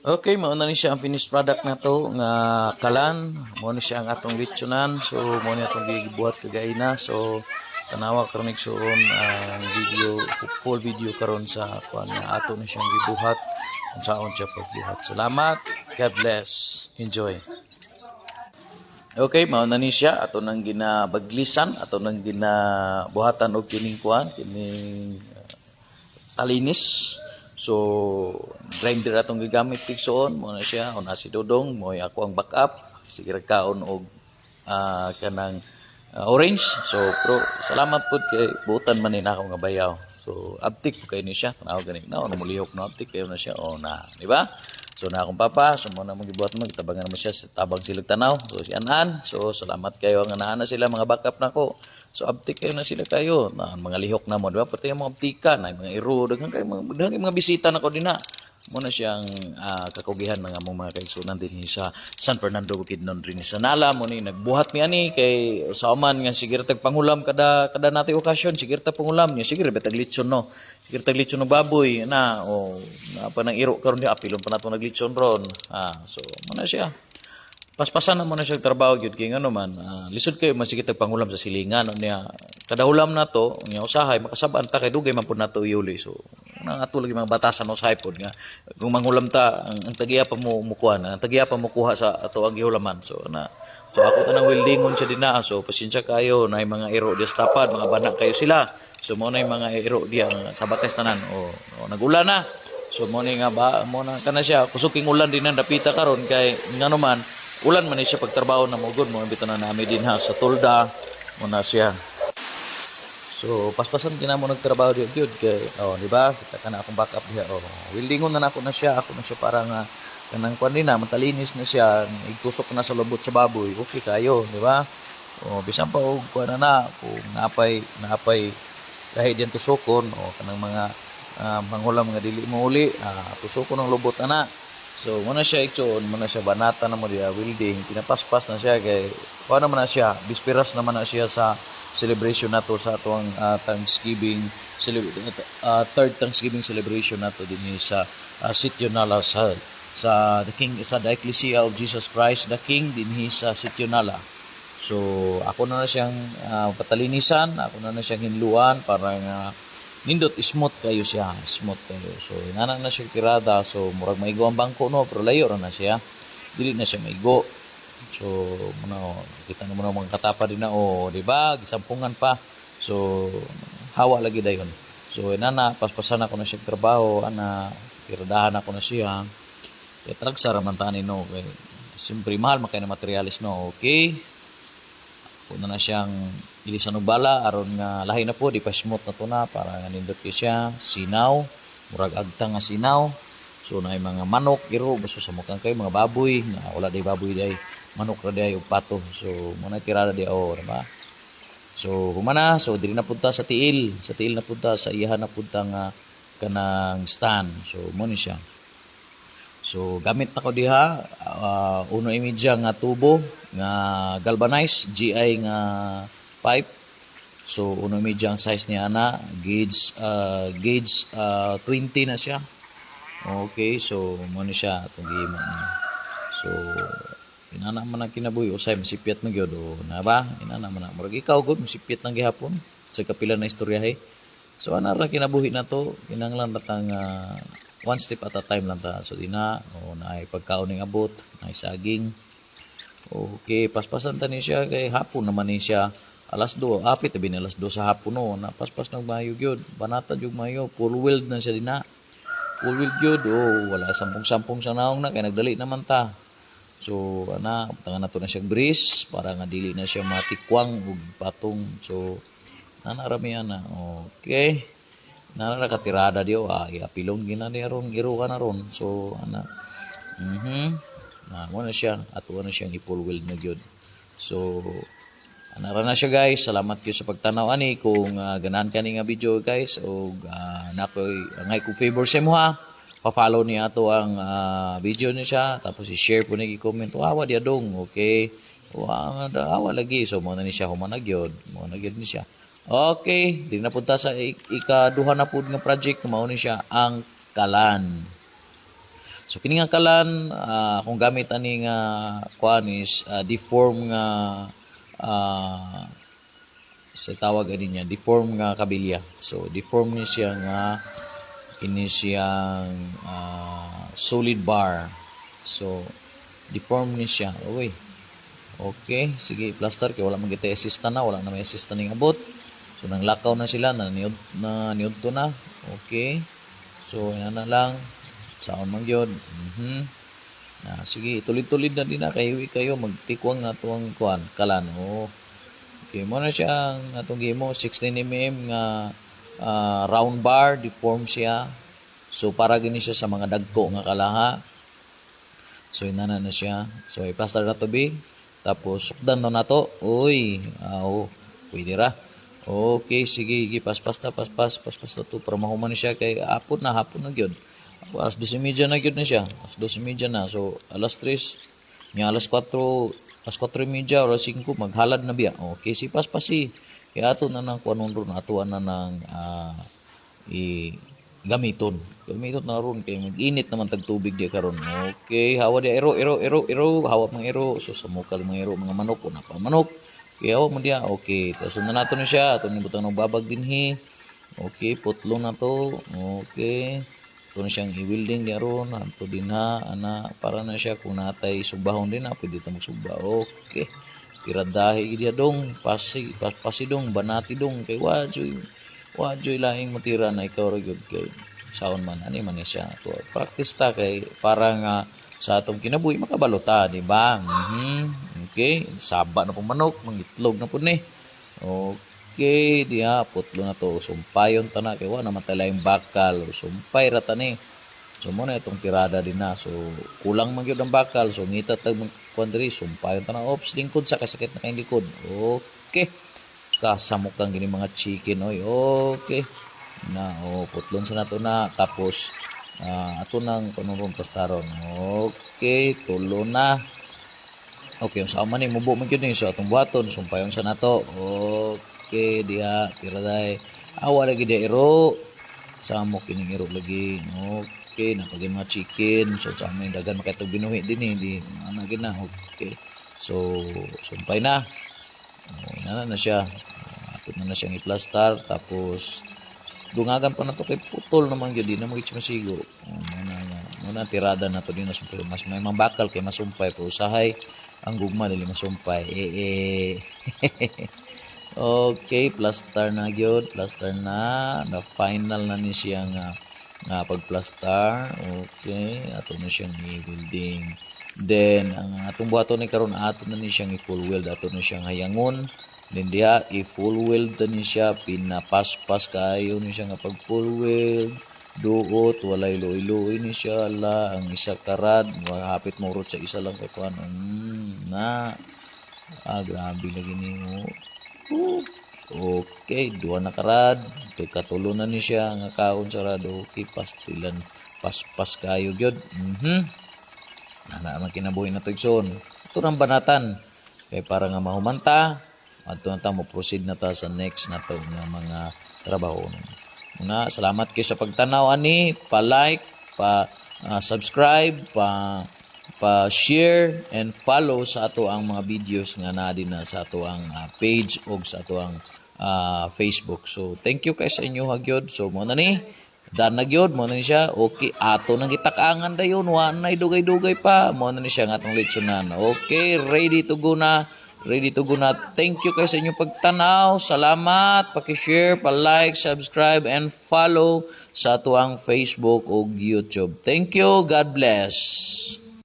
Okay, mao na ni siya ang finished product na to nga kalan. Mao ni siya ang atong litsunan. So mao ni atong gibuhat kagay na. So tanawa karon igsuon ang video, full video karon sa kuan nga ato na siyang gibuhat. Unsaon siya pagbuhat. Salamat. God bless. Enjoy. Okay, mao na ni siya ato nang ginabaglisan, ato nang ginabuhatan og kining kuan, kining talinis. So, grinder atong gigamit tigsoon mo na siya, una si Dodong, mo ako ang backup, sige kaon og kanang orange. So, pero salamat pud kay butan man ni nako nga bayaw. So, abtik po kayo ni siya, tanaw gani na, ano mulihok na abtik kayo na siya, o na, di ba? So, na akong papa, so mo na mong gibuhat mo, gitabangan naman siya sa tabang silag tanaw. So, si Anan, so salamat kayo, nga naana sila, mga backup na ko. So, abtik kayo na sila kayo, na mga lihok na mo, di ba? Pati yung mga abtika, na mga iro, daghang mga bisita na ko din na. Muna siyang kakugihan ng among mga kaigsunan din sa San Fernando Bukidnon rin sa Nala mo ni nagbuhat mi ani kay sauman nga sige tag pangulam kada nati okasyon sige tag pangulam niya sige betag litson no sige tag litson no baboy na o pa nang iro karon di apilon pa nato naglitson ron so muna siya paspasan na mo na siya trabaho gyud kay ngano man lisod kayo masigit tag pangulam sa silingan niya kada hulam nato niya usahay makasabaan ta kay dugay man pud nato iuli so nang ato lagi mga batasan usahay pod nga kung manghulam ta ang tagiya pa mo mukuha ang tagiya pa mo kuha sa ato ang gihulaman so ako tanang weldingon siya dinaa so pasensya kayo na mga iro di tapad mga banak kayo sila so mo na mga iro diya sa bakas tanan o nagulan na so mo nga ba mo na kana siya kusuking ulan din ang dapita karon kay ngano man ulan man siya pagtrabaho na mogod mo bitan na nami din ha sa tolda mo na siya. So paspasan kina mo nagtrabaho gyud kay di ba kita kana akong backup diha weldingon na ako na siya para nga kanang kuan din na matalinis na siya igtusok na sa lubot sa baboy okay kayo di ba bisan pa og kuan na kung napay kahit diyan tusokon kanang mga manghulam nga dili mo uli tusokon ang lubot ana. So, muna siya iksoon, muna siya banata na mo diya, welding, pinapaspas na siya, kay, paano naman na siya, bispiras naman na siya sa celebration na to, sa atong Thanksgiving, third Thanksgiving celebration na to, din sa Sitio Nala, sa the Ecclesia of Jesus Christ, the King, din sa Sitio Nala. So, ako na siyang patalinisan, ako na siyang hinluan, para nga, nindot smooth kayo siya so inana na siya tirada so murag maigo ang bangko no pero layo ra na siya dili na siya maigo so kita mo na mga katapa din na di ba gisampungan pa so hawa lagi dayon so inana paspasan ako na siya trabaho tiradahan ako na siya kay tragsara man tani no kay siyempre mahal makay na materialis no okay puno na siyang ilisan og bala aron nga lahi na po di pa smooth na to na para nindot kay siya sinaw murag agta nga sinaw so naay mga manok iro baso sa mukang kay mga baboy na wala day baboy day manok ra day og pato so muna tirada di diba so humana so diri na punta sa tiil na punta sa iyahan na punta nga kanang stand so mo ni siya. So gamit ako diha 1.5 nga tubo nga galvanized GI nga pipe. So 1.5 ang size niya na gauge 20 na siya. Okay, so mo ni siya atong gihimo niya. So inana man ang kinabuhi usay masipyat man gyud na ba? Inana man murag ikaw gud masipyat lang gihapon sa kapila na istoryahe. So ana ra kinabuhi na to kinahanglan ratang one step at a time lang ta. So, na ay pagkaon ng abot, na saging. Okay, paspasan ta ni siya, kay hapon naman ni siya. Alas 2, apit tabi na alas 2 sa hapon no. Napaspas ng mayo gyud, banata jud mayo, full weld na siya dina. Full weld gyud, wala sampung-sampung sa naong na, kay nagdali naman ta. So, tangan na to na siyang bris, para nga dili na siya matikwang ug patong. So, nanaramihan na. Okay. Nakakatirada diyo apilong gina ni aron iro ka na ron so mo na siya ato na siyang i-full weld na gyud so ra na siya guys salamat kayo sa pagtanaw ani kung ganahan kani nga video guys o nakoy ngay kung favor sa mo ha pa-follow ni ato ang video ni siya tapos i-share po ni i-comment awa dia dong okay awa lagi so mo na ni siya humanag gyud ni siya. Okay, di na punta sa ikaduha na pud nga project mao ni siya ang kalan. So kini nga kalan kung gamit ani nga kuan is deform nga sa tawag ani niya deform nga kabilya. So deform ni siya nga ini siyang solid bar. So deform ni siya. Okay, sige, plaster kay wala man kita assist na, wala na may assist ning abot. So nang lakaw na sila, niud to na. Okay. So ina na lang saon man gyud. Sige, tulid-tulid na din na kay kayo magtikwang na tuwang kuan kalan. Okay, mo na siya ang atong gimo 16 mm nga round bar, deform siya. So para gini siya sa mga dagko nga kalaha. So inana na siya. So i-plaster na to be. Tapos sukdan na to. Pwede ra. Okay, sige, paspas na to para mahuman na siya kay hapon na gyud. Alas 12:30 na gyud na siya. Alas 12:30 na. So alas 3, nya alas 4:30 o alas 5 maghalad na biya. Okay, si paspasi. Kaya ato na nang kuanon ron, ato na nang gamiton na ron kay mag-init naman tag tubig di karon. Okay, hawa di ero hawa mga ero. So sa mukal mga ero mga manok na pa manok. Kaya hawa mo dia. Okay, tapos na nato na siya ato ni butang ng babag dinhi. Okay, putlo na to. Okay, ito na siyang i-welding di ron ato din ana para na siya kung natay subahon din pwede ta magsuba. Okay, tiradahi dia dong pasi dong banati dong kay Wajoy laing matira na ikaw gyud kay saon man ani man siya. So, practice ta kay para nga sa atong kinabuhi makabalota, di ba? Okay, saba na po manok, mangitlog na po ni. Okay, diha putlo na to. Sumpayon ta na kay wa naman talayong bakal, sumpay ra ta ni. So mo na itong tirada din na. So kulang man gyud ang bakal, so ngita tag kuandri sumpayon ta na ops lingkod sa kasakit na kay likod. Okay. Kasamok kang gini mga chicken okay na putlon sa nato na tapos ato nang panurong pastaron. Okay, tulo na. Okay, sa man ni mubo man gyud ni so atong buhaton sumpayon sa nato. Okay, diha tira day awa lagi dia iro samok kining iro lagi. Okay, napagay mga chicken so sa amin dagan makatog binuhi din di ana gina. Okay, so sumpay na. Na siya. Ato na siyang i-plaster. Tapos, dungagan pa na to kay putol naman yun. Di na mag-itsimasigo. Muna tirada na to din na sumpay. Mas may mambakal kay masumpay. Pero usahay, ang gugma dili masumpay. Okay, plaster na yun. Plaster na. Na final na ni siya nga pag-plaster. Okay, ato na siyang i-welding. Then, ang atong buhaton ni karon ato na ni siyang i-full weld, ato na siyang hayangon. Then diha i-full weld na ni siya, pinapaspas kayo ni siya nga pag full weld. Duot, walay luoy-luoy ni siya ala, ang isa karad, hapit mo sa isa lang kay kuan. Grabe lagi ni mo. Okay, duha na karad, katulo na ni siya nga kaon sa rado. Okay, pastilan, paspas kayo gyud. Naman kinabuhi na to igsoon. Ito ng banatan. Kaya para nga mahumanta, at na ta mo proceed na ta sa next na to nga mga trabaho. Una, salamat kayo sa pagtanaw ani, pa-like, pa-subscribe, pa-share and follow sa ato ang mga videos nga na din na sa ato ang page o sa ato ang Facebook. So thank you kay sa inyo hagyod. So mo na ni dan na gyud mo na ni siya. Okay, ato nang gitakangan dayon wa nay dugay-dugay pa. Mo na ni siya nga atong lechonan. Okay, ready to go na. Thank you kay sa inyong pagtanaw. Salamat, paki-share, pa-like, subscribe and follow sa ato ang Facebook o YouTube. Thank you. God bless.